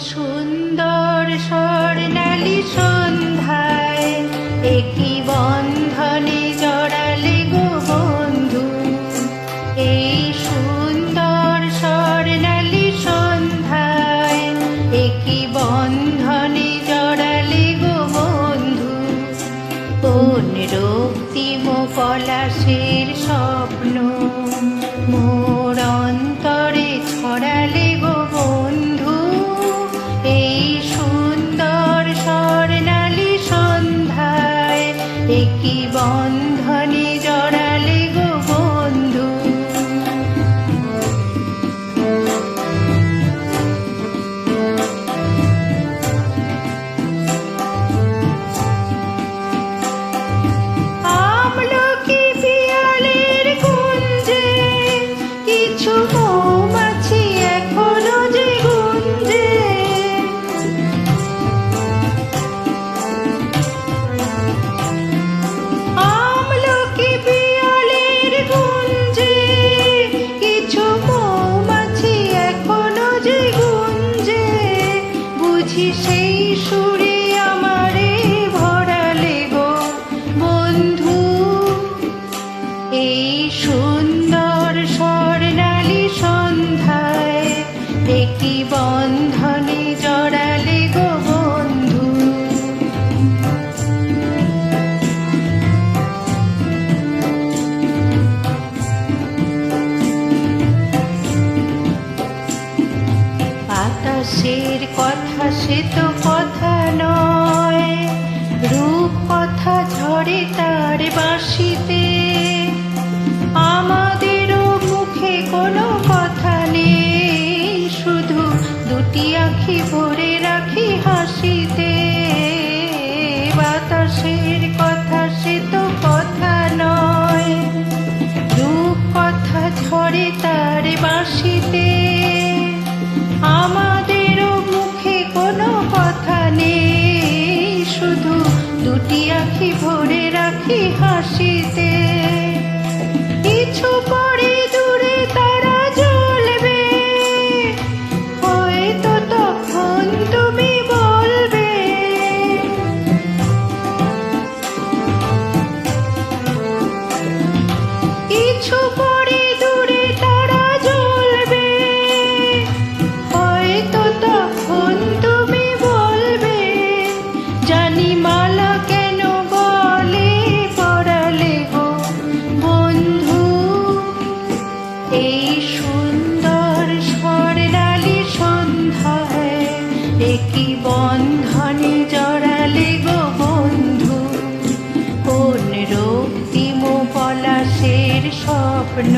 সুন্দর স্বর্ণালী সন্ধ্যায় একই বন্ধনে জড়ালে গো বন্ধু। এই সুন্দর স্বর্ণালী সন্ধ্যায় একই বন্ধনে জড়ালে গো বন্ধু। কোন রক্তিম পলাশের স্বপ্ন মোর অন্তরে ছড়ালে গো বন্ধু। এই সুন্দর স্বর্ণালী সন্ধ্যায় একই বন্ধনে জড়ালে গো বন্ধু। আমলকি পিয়ালের কুঞ্জে কিছু মৌমাছি এখনো যে গুঞ্জে। আমলকি পিয়ালের কুঞ্জে কিছু মৌমাছি এখনো যে গুঞ্জে। বুঝি সেই সুরে আমারে ভরালে গো বন্ধু। এই সুন্দর স্বর্ণালী সন্ধ্যায় একই বন্ধনে জড়ালে গো বন্ধু। বাতাসের কথা সে তো কথা নয়, রূপ কথা ঝরে তার বাঁশিতে। আমাদেরও মুখে কোনো কথা নেই, শুধু দুটি আঁখি ভরে রাখি হাসিতে। বাতাসের কথা সে তো কথা নয়, রূপ কথা ঝরে তার বাঁশিতে। আমাদেরও মুখে কোনো কথা নেই, শুধু দুটি আঁখি ভরে রাখি হাসিতে। কিছু পরে দূরে তারা জ্বলবে, হয়তো তখন তুমি বলবে। কিছু পরে দূরে তারা জ্বলবে, হয়তো তখন তুমি বলবে। জানি মালা কেন গলে পরালে গো বন্ধু। এই সুন্দর স্বর্ণালী সন্ধ্যায় একই বন্ধনে জড়ালে গো বন্ধু। কোন রক্তিম পলাশের স্বপ্ন